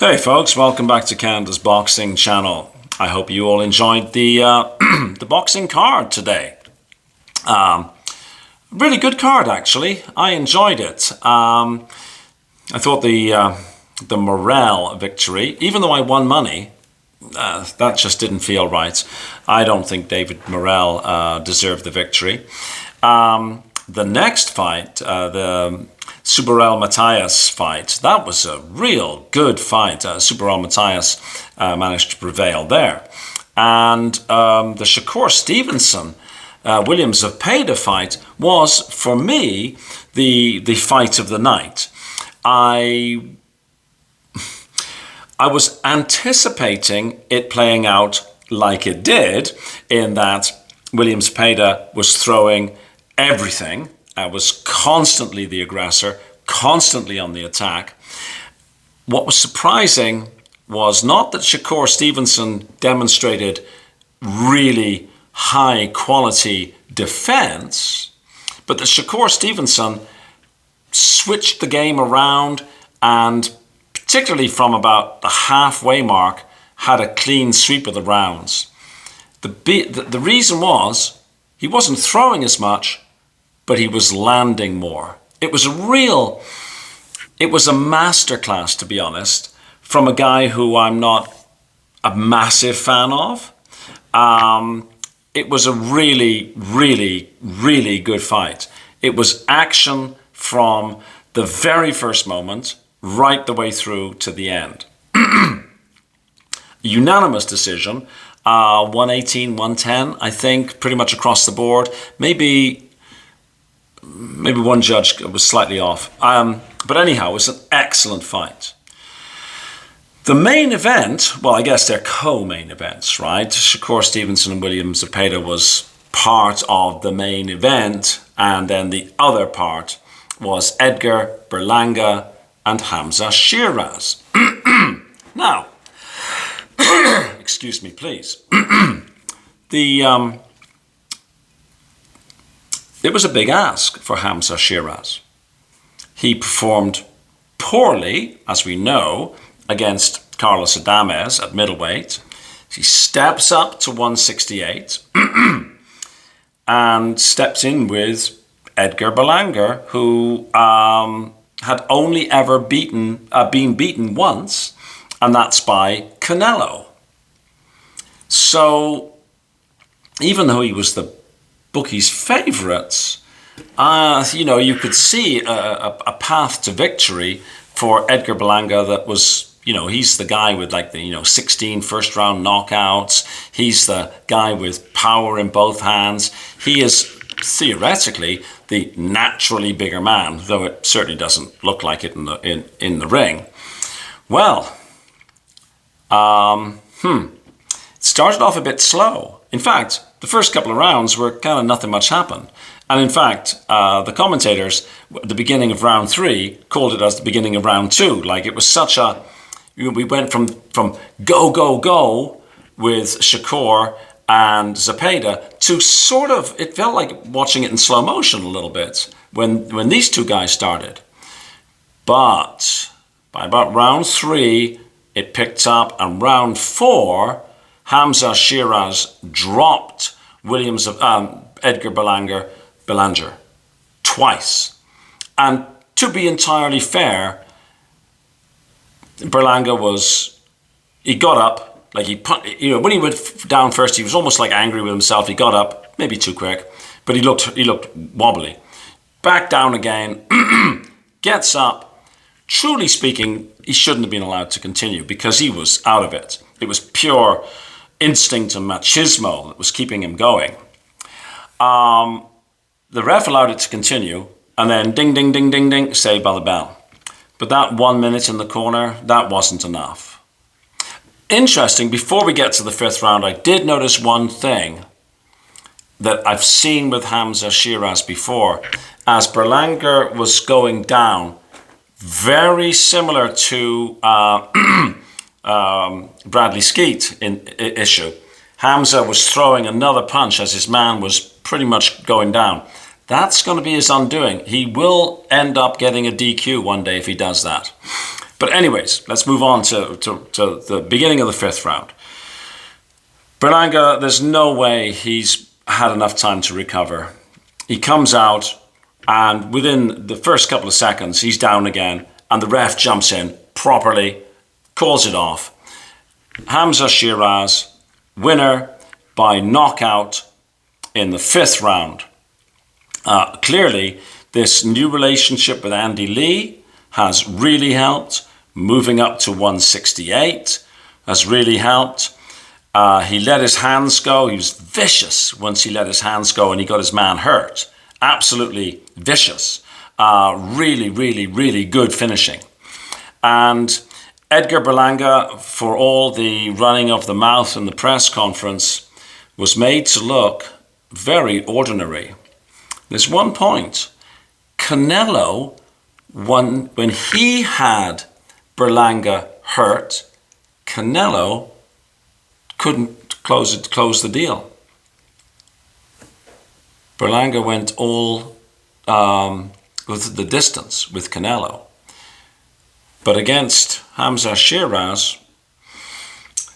Hey folks, welcome back to Canada's Boxing Channel. I hope you all enjoyed the the boxing card today. Really good card actually. I enjoyed it. I thought the Morel victory, even though I won money, that just didn't feel right. I don't think David Morel deserved the victory. The next fight, the Subarel Matthias fight, that was a real good fight. Subarel Matthias managed to prevail there. And the Shakur Stevenson, William Zepeda fight was, for me, the fight of the night. I was anticipating it playing out like it did, in that William Zepeda was throwing everything. Was constantly the aggressor, constantly on the attack. What was surprising was not that Shakur Stevenson demonstrated really high quality defense, but that Shakur Stevenson switched the game around and, particularly from about the halfway mark, had a clean sweep of the rounds. The reason was he wasn't throwing as much, but he was landing more. It was a masterclass, to be honest, from a guy who I'm not a massive fan of. It was a really, really, really good fight. It was action from the very first moment right the way through to the end. Unanimous decision, 118, 110, I think, pretty much across the board. Maybe one judge was slightly off. But anyhow, it was an excellent fight. The main event, well, I guess they're co-main events, right? Shakur Stevenson and William Zepeda was part of the main event, and then the other part was Edgar Berlanga and Hamzah Sheeraz. Now, excuse me, please. It was a big ask for Hamzah Sheeraz. He performed poorly, as we know, against Carlos Adames at middleweight. He steps up to 168 and steps in with Edgar Berlanga, who had only ever been beaten once, and that's by Canelo. So even though he was the bookies' favourites, you could see a path to victory for Edgar Berlanga that was, he's the guy with 16 first-round knockouts. He's the guy with power in both hands. He is theoretically the naturally bigger man, though it certainly doesn't look like it in the ring. Well, it started off a bit slow. In fact, the first couple of rounds were kind of nothing much happened. And in fact, the commentators at the beginning of round 3 called it as the beginning of round 2. Like, it was such a... We went from go, go, go with Shakur and Zepeda to sort of... It felt like watching it in slow motion a little bit when these two guys started. But by about round 3, it picked up, and round 4... Hamzah Sheeraz dropped Edgar Berlanga twice. And to be entirely fair, Berlanga he got up, when he went down first, he was almost like angry with himself. He got up, maybe too quick, but he looked wobbly. Back down again, gets up. Truly speaking, he shouldn't have been allowed to continue because he was out of it. It was pure instinct and machismo that was keeping him going. The ref allowed it to continue, and then ding, ding, ding, ding, ding, saved by the bell. But that 1 minute in the corner, that wasn't enough. Interesting, before we get to the 5th round, I did notice one thing that I've seen with Hamzah Sheeraz before. As Berlanga was going down, very similar to Bradley Skeet issue. Hamzah was throwing another punch as his man was pretty much going down. That's going to be his undoing. He will end up getting a DQ one day if he does that. But anyways, let's move on to the beginning of the fifth round. Berlanga, there's no way he's had enough time to recover. He comes out, and within the first couple of seconds, he's down again, and the ref jumps in properly, calls it off. Hamzah Sheeraz, winner by knockout in the fifth round. Clearly, this new relationship with Andy Lee has really helped. Moving up to 168 has really helped. He let his hands go. He was vicious once he let his hands go and he got his man hurt. Absolutely vicious. Really, really, really good finishing. And Edgar Berlanga, for all the running of the mouth in the press conference, was made to look very ordinary. There's one point. Canelo, when he had Berlanga hurt, Canelo couldn't close the deal. Berlanga went all with the distance with Canelo. But against Hamzah Sheeraz,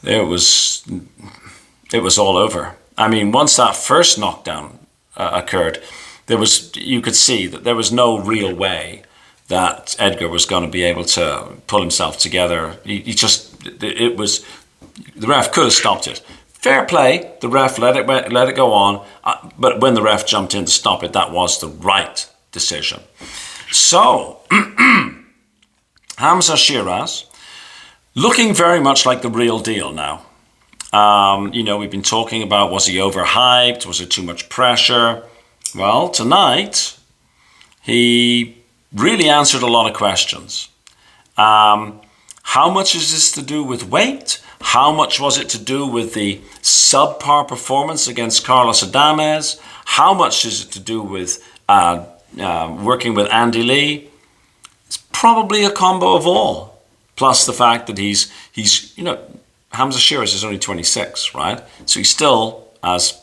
it was all over. I mean, once that first knockdown occurred, you could see that there was no real way that Edgar was going to be able to pull himself together. The ref could have stopped it. Fair play, the ref let it go on, but when the ref jumped in to stop it, that was the right decision. So, Hamzah Sheeraz, looking very much like the real deal now. We've been talking about, was he overhyped? Was it too much pressure? Well, tonight, he really answered a lot of questions. How much is this to do with weight? How much was it to do with the subpar performance against Carlos Adames? How much is it to do with working with Andy Lee? It's probably a combo of all. Plus the fact that he's Hamzah Sheeraz is only 26, right? So he's still, as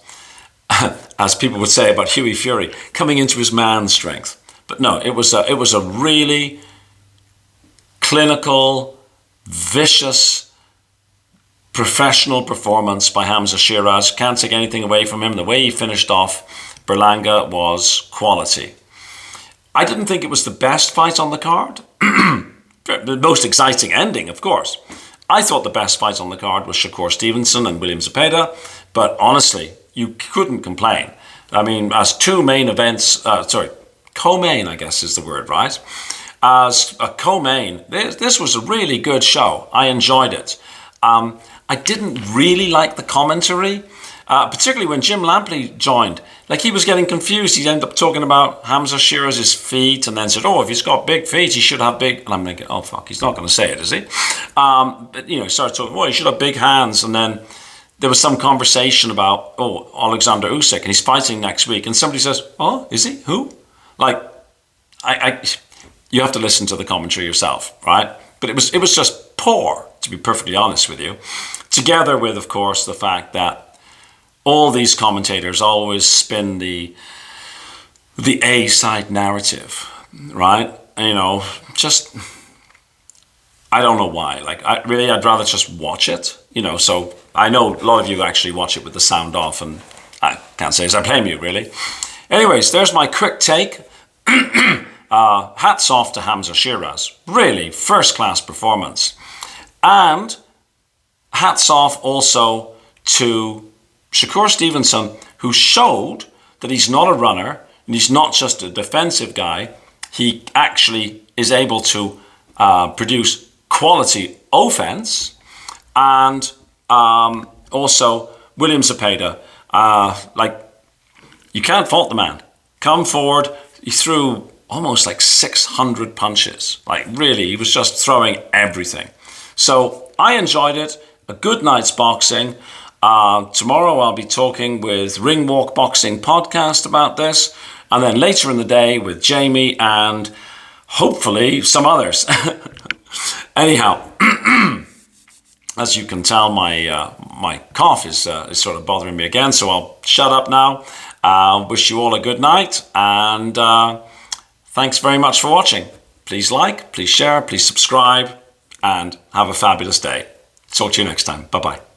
people would say about Hughie Fury, coming into his man strength. But no, it was a really clinical, vicious, professional performance by Hamzah Sheeraz. Can't take anything away from him. The way he finished off Berlanga was quality. I didn't think it was the best fight on the card. The most exciting ending, of course. I thought the best fight on the card was Shakur Stevenson and William Zepeda, but honestly, you couldn't complain. I mean, as two main events, co-main, I guess is the word, right? As a co-main, this was a really good show. I enjoyed it. I didn't really like the commentary, particularly when Jim Lampley joined. Like, he was getting confused. He ended up talking about Hamzah Sheeraz's feet and then said, if he's got big feet, he should have big... And I'm thinking, oh, fuck, he's not going to say it, is he? But, he started talking, he should have big hands. And then there was some conversation about, Alexander Usyk, and he's fighting next week. And somebody says, is he? Who? Like, you have to listen to the commentary yourself, right? But it was just poor, to be perfectly honest with you. Together with, of course, the fact that all these commentators always spin the A-side narrative, right? Just, I don't know why. Like, I'd rather just watch it, so I know a lot of you actually watch it with the sound off, and I can't say as I blame you, really. Anyways, there's my quick take. Hats off to Hamzah Sheeraz. Really, first-class performance. And hats off also to Shakur Stevenson, who showed that he's not a runner and he's not just a defensive guy. He actually is able to produce quality offense. And also William Zepeda, you can't fault the man. Come forward. He threw almost like 600 punches. Like, really, he was just throwing everything. So I enjoyed it. A good night's boxing. Tomorrow I'll be talking with Ring Walk Boxing Podcast about this, and then later in the day with Jamie and hopefully some others. Anyhow, as you can tell, my cough is sort of bothering me again, so I'll shut up now. Wish you all a good night, and thanks very much for watching. Please like, please share, please subscribe. and have a fabulous day. Talk to you next time. Bye-bye.